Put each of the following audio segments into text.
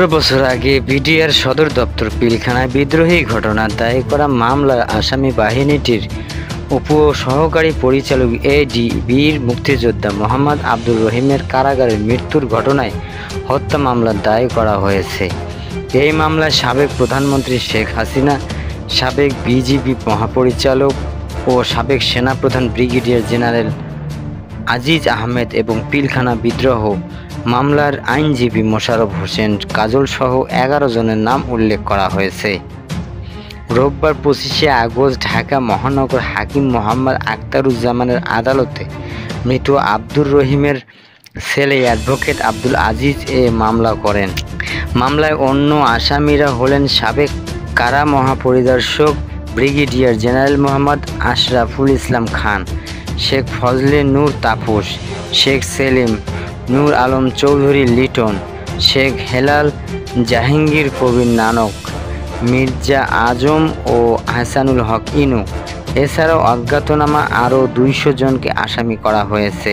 15 বছর আগে বিডিআর সদর দপ্তর পিলখানায় বিদ্রোহী ঘটনার দায়ে করা মামলার আসামি বাহিনীটির উপ সহকারী পরিচালক এডি বীর মুক্তিযোদ্ধা মোহাম্মদ আব্দুর রহিমের কারাগারে মৃত্যুর ঘটনায় হত্যা মামলা দায়ের করা হয়েছে। এই মামলায় সাবেক প্রধানমন্ত্রী শেখ হাসিনা, সাবেক বিজিবি মহাপরিচালক ও সাবেক সেনাপ্রধান ব্রিগেডিয়ার জেনারেল আজিজ আহমেদ এবং পিলখানা বিদ্রোহ মামলার আইনজীবী মোশাররফ হোসেন কাজল সহ 11 জনের নাম উল্লেখ করা হয়েছে। রোববার 25শে আগস্ট ঢাকা মহানগর হাকিম মোহাম্মদ আখতারুজ্জামানের আদালতে মৃত আব্দুর রহিমের ছেলে অ্যাডভোকেট আব্দুল আজিজ মামলা করেন। মামলায় অন্য আসামিরা হলেন সাবেক কারা মহাপরিদর্শক ব্রিগেডিয়ার জেনারেল মোহাম্মদ আশরাফুল ইসলাম খান, শেখ ফজলে নূর তাপস, শেখ সেলিম নূর আলম চৌধুরী লিটন, শেখ হেলাল জাহাঙ্গীর কবির নানক, মির্জা আজম ও হাসানুল হক ইনু। এছাড়াও অজ্ঞাতনামা আরও 200 জনকে আসামি করা হয়েছে।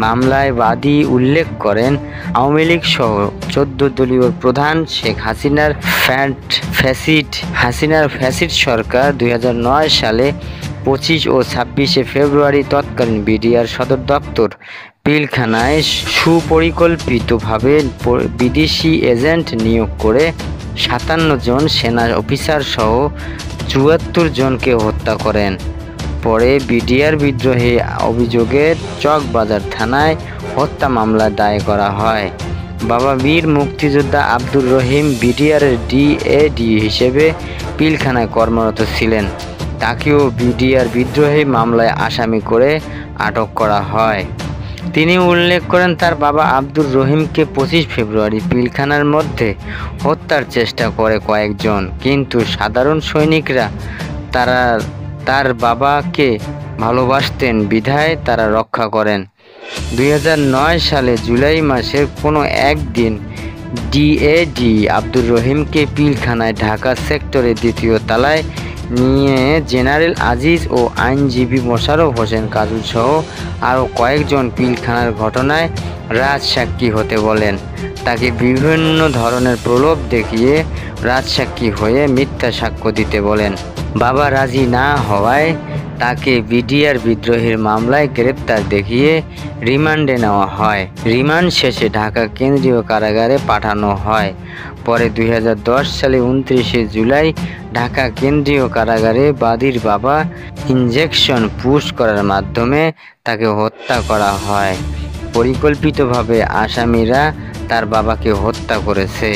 মামলায় বাদী উল্লেখ করেন, আওয়ামী লীগ সহ 14 দলীয় প্রধান শেখ হাসিনার ফ্যাসিস্ট সরকার 2009 সালে 25 ও 26শে ফেব্রুয়ারি তৎকালীন বিডিআর সদর দপ্তর পিলখানায় সুপরিকল্পিতভাবে বিদেশি এজেন্ট নিয়োগ করে 57 জন সেনা অফিসার সহ 74 জনকে হত্যা করেন। পরে বিডিআর বিদ্রোহী অভিযোগে চকবাজার থানায় হত্যা মামলা দায়ের করা হয়। বাবা বীর মুক্তিযোদ্ধা আব্দুর রহিম বিডিআরের ডিএডি হিসেবে পিলখানায় কর্মরত ছিলেন। তাকেও বিডিআর বিদ্রোহী মামলায় আসামি করে আটক করা হয়। তিনি উল্লেখ করেন, তার বাবা আব্দুর রহিমকে 25 ফেব্রুয়ারি পিলখানার মধ্যে হত্যার চেষ্টা করে কয়েকজন, কিন্তু সাধারণ সৈনিকরা তার বাবাকে ভালোবাসতেন বিধায় তারা রক্ষা করেন। 2009 সালে জুলাই মাসের কোনো একদিন ডিএডি আব্দুর রহিমকে পিলখানায় ঢাকা সেক্টরের 2য় তলায় নিয়ে জেনারেল আজিজ ও আইনজীবী মোশাররফ হোসেন কাজল সহ আরও কয়েকজন পিলখানার ঘটনায় রাজসাক্ষী হতে বলেন। তাকে বিভিন্ন ধরনের প্রলোভ দেখিয়ে রাজসাক্ষী হয়ে মিথ্যা সাক্ষ্য দিতে বলেন। বাবা রাজি না হওয়ায় তাকে বিডিআর বিদ্রোহের মামলায় গ্রেপ্তার দেখিয়ে রিমান্ডে নেওয়া হয়। রিমান্ড শেষে ঢাকা কেন্দ্রীয় কারাগারে পাঠানো হয়। পরে 2010 সালে 29শে জুলাই ঢাকা কেন্দ্রীয় কারাগারে বাদীর বাবা ইনজেকশন পুশ করার মাধ্যমে তাকে হত্যা করা হয়। পরিকল্পিতভাবে আসামিরা তার বাবাকে হত্যা করেছে।